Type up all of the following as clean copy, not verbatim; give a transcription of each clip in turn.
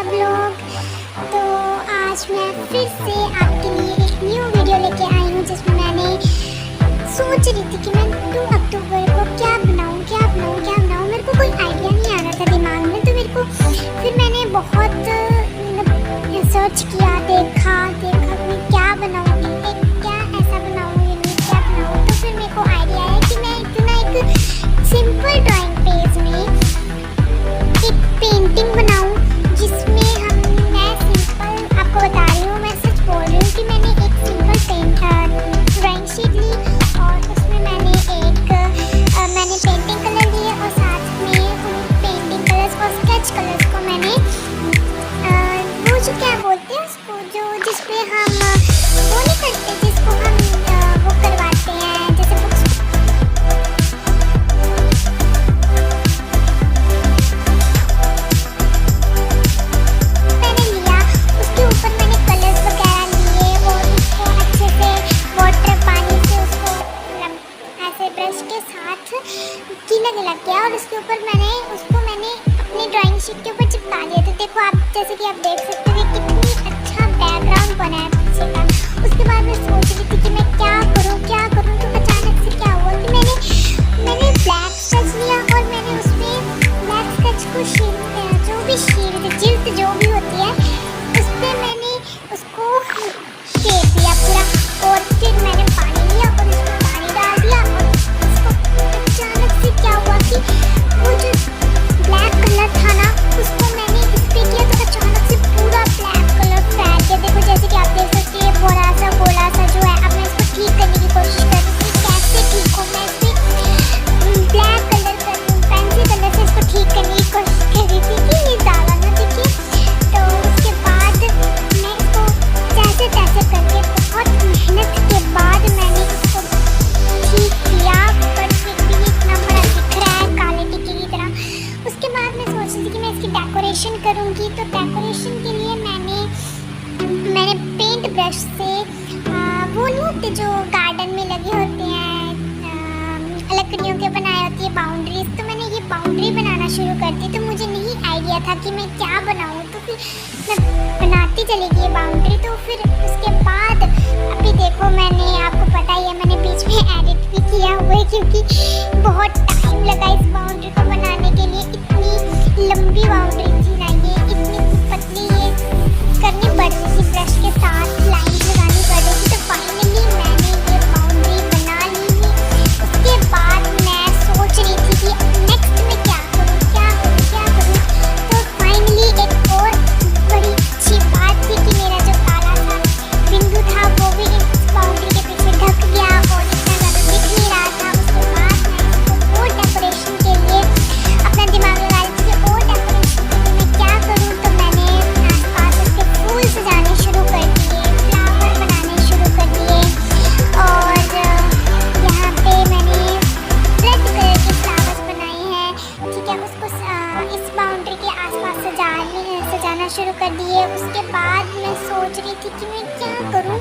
सब लोग। तो आज मैं फिर से आपके लिए एक न्यू वीडियो लेके आई हूँ जिसमें मैंने सोच रही थी कि मैं 2 अक्टूबर को क्या बनाऊँ। मेरे को कोई आइडिया नहीं आ रहा था दिमाग में, तो मेरे को फिर मैंने बहुत सर्च किया, देखा कि मैं क्या बनाऊँगी, क्या ऐसा बनाऊँ, यूनिक क्या बनाऊँ। तो फिर मेरे को आइडिया आया कि मैं क्यों ना एक सिंपल ड्राइंग पेज में एक पेंटिंग बनाऊँ जिसमें मैं सिंपल आपको बता रही हूँ, मैं सच बोल रही हूँ कि मैंने एक सिंपल ड्राइंग शीट ली और उसमें मैंने पेंटिंग कलर लिए और साथ में उन पेंटिंग कलर्स और स्केच कलर्स को मैंने वो जो क्या बोलते हैं उसको, जो जिसपे हम वो नहीं करते, जिसको हम वो करवाते हैं जैसे बुक्स, मैंने लिया उसके ऊपर मैंने कलर्स वगैरह लिए और उसको अच्छे से वाटर पानी से उसको ऐसे ब्रश के साथ गीला किया और उसके ऊपर मैंने अपनी ड्राइंग शीट के ऊपर चिपका दिया। तो देखो आप, जैसे कि आप देख सकते हो कितनी अच्छा बैकग्राउंड बना है पीछे का। उसके बाद मैं सोच रही थी कि मैं क्या करूं, तो अचानक से क्या हुआ कि मैंने ब्लैक स्केच लिया और मैंने उसमें ब्लैक स्केच को जिल्द जो भी होती है उस पर मैंने उसको शेप दिया पूरा और फिर मैंने पानी लिया और उसमें पानी डाल दिया और उसको अचानक से क्या हुआ कि वो जो ब्लैक कलर था ना उसको मैंने इस पे किया तो अचानक से पूरा ब्लैक कलर फैल गया। देखो जैसे कि आप देख सकते हैं बड़ा सा गोला सा जो है, अब मैं इसको ठीक करने की कोशिश कर रही थी। कैसे ठीक हो, मैं इस पर ब्लैक कलर कर दूँ, पेंसिल कलर से इसको ठीक करने की कोशिश कर रही थी कि ये ज़्यादा ना दिखे। तो उसके बाद मैं इसको जैसे तैसे करके बहुत मेहनत के बाद मैंने इसको ठीक किया, पर फिर भी इतना बड़ा दिख रहा है काले टिक्के की तरह। उसके बाद मैं सोच रही थी कि मैं इसकी डेकोरेशन करूँगी। तो डेकोरेशन के लिए मैंने पेंट ब्रश से वो नहीं होते जो गार्डन में लगे होते हैं लकड़ियों के बनाए होती है बाउंड्रीज, तो मैंने ये बाउंड्री बनाना शुरू कर दी। तो मुझे नहीं आइडिया था कि मैं क्या बनाऊँ, तो फिर मैं बनाती चली गई बाउंड्री। तो फिर उसके बाद अभी देखो, मैंने आपको पता ही है मैंने बीच में एडिट भी किया हुआ है क्योंकि बहुत टाइम लगा इस बाउंड्री को बनाने के लिए। इतनी लंबी बाउंड्री थी ना, ये इतनी पतली ये करनी पड़ रही थी, ब्रश के साथ लाइन्स लगानी पड़ रही थी। तो फाइनली मैंने ये बाउंड्री बना ली है। उसके बाद मैं सोच रही थी कि नेक्स्ट में क्या करूँ। तो फाइनली एक और बड़ी अच्छी बात थी कि मेरा जो काला सा बिंदु था वो भी इस बाउंड्री के पीछे ढक गया और इतना ज़्यादा दिख नहीं रहा था। उसके बाद मैं इसको और डेकोरेशन के लिए अपना दिमाग लगा रही थी कि और डेकोरेशन के लिए मैं क्या करूँ। तो मैंने आसपास उसके फूल सजाने शुरू कर दिए, फ्लावर बनाने शुरू कर दिए और यहाँ पे मैंने रेड कलर के फ्लावर्स बनाए हैं, ठीक है। उसको इस बाउंड्री के आसपास सजाना शुरू कर दिए। उसके बाद मैं सोच रही थी कि मैं क्या करूं,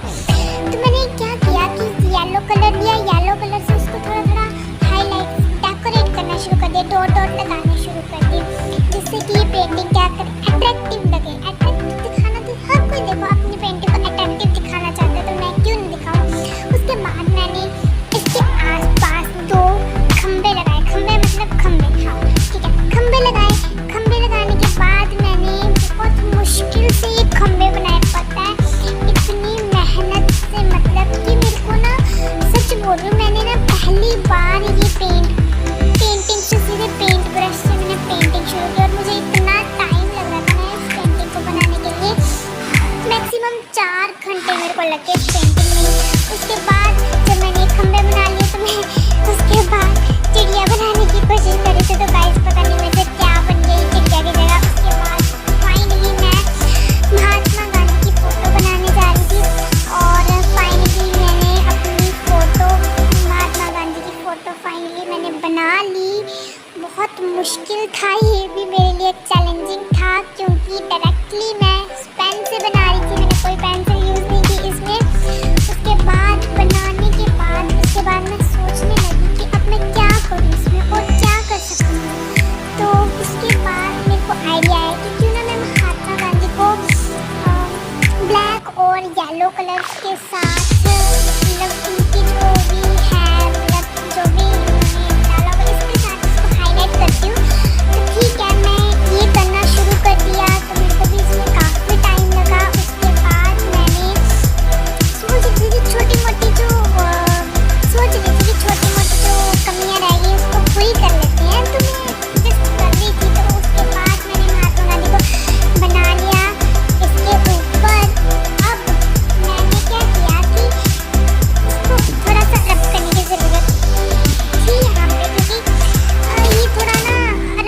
तो मैंने क्या किया कि येलो कलर लिया, येलो कलर से उसको थोड़ा थोड़ा हाईलाइट डेकोरेट करना शुरू कर दिया, डॉट लगाने शुरू कर दिए जिससे कि ये पेंटिंग क्या करे, अट्रैक्टिव लगे। अट्रैक्टिव दिखाना तो हर कोई, देखो अपनी पेंटिंग को अट्रैक्टिव दिखाना चाहता है, तो मैं क्यों नहीं दिखाऊं। उसके बाद मैंने इसके आसपास 2 खंबे लगाए, हाँ ठीक है, खंबे लगाने के बाद मैंने बहुत मुश्किल से ये खंबे बनाए। पता है इतनी मेहनत से, मतलब कि मेरे को ना सच बोल रही हूँ, मैंने ना पहली बार ये पेंटिंग से सीधे पेंट ब्रश से मैंने पेंटिंग शुरू की और मुझे इतना टाइम लग रहा था ना इस पेंटिंग को बनाने के लिए, मैक्सिमम 4 घंटे मेरे को लगे इस पेंटिंग में। उसके बाद जब मैंने खंबे बना लिए तो मैं उसके बाद चिड़िया बनाने की कोशिश करी थी। तो गाइस पता नहीं मेरे से क्या बन गई चिड़िया की जगह। उसके बाद फाइनली मैं महात्मा गांधी की फ़ोटो बनाने जा रही थी और फाइनली मैंने अपनी फ़ोटो, महात्मा गांधी की फ़ोटो फाइनली मैंने बना ली। बहुत मुश्किल था, ये भी मेरे लिए चैलेंजिंग था क्योंकि डायरेक्टली मैं पेन से बना रही थी, मैंने कोई पेंसिल यूज़ नहीं की इसमें। उसके बाद बनाने के बाद मैं सोचने लगी कि अब मैं क्या करूँ इसमें और क्या कर सकती हूँ। तो उसके बाद मेरे को आइडिया आया कि क्यों ना मैं महात्मा गांधी उसके साथ मतलब उनकी जो भी है मतलब जो भी उन्होंने डाला हुआ इसके साथ उसको हाईलाइट करती हूँ। तो ठीक है, मैं ये करना शुरू कर दिया। तो मेरे को भी इसमें काफ़ी टाइम लगा। उसके बाद मैंने सोच रही थी छोटी मोटी जो कमियाँ रह गई उसको पूरी कर लेते हैं। तो मैं जस्ट कर रही थी, तो उसके बाद मैंने महात्मा गांधी को बना लिया इसके ऊपर। अब मैंने क्या किया कि इसको थोड़ा सा रब करने की ज़रूरत थी यहाँ पे, क्योंकि ये थोड़ा ना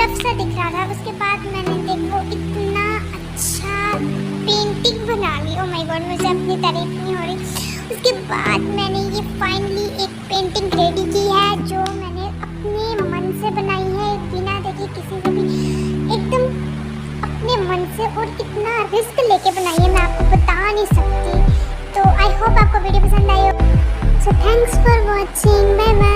रफ सा दिख रहा था। उसके बाद मैंने देखो इतना अच्छा पेंटिंग बना ली। ओ माय गॉड, मुझे अपनी तारीफ नहीं हो रही। उसके बाद मैंने ये फाइनली एक पेंटिंग रेडी की है जो मैंने अपने मन से बनाई है, बिना देखे किसी से भी, एकदम अपने मन से। और इतना रिस्क लेके बनाई है, मैं आपको बता नहीं सकती। तो आई होप आपको वीडियो पसंद आई हो। So thanks for watching, bye bye.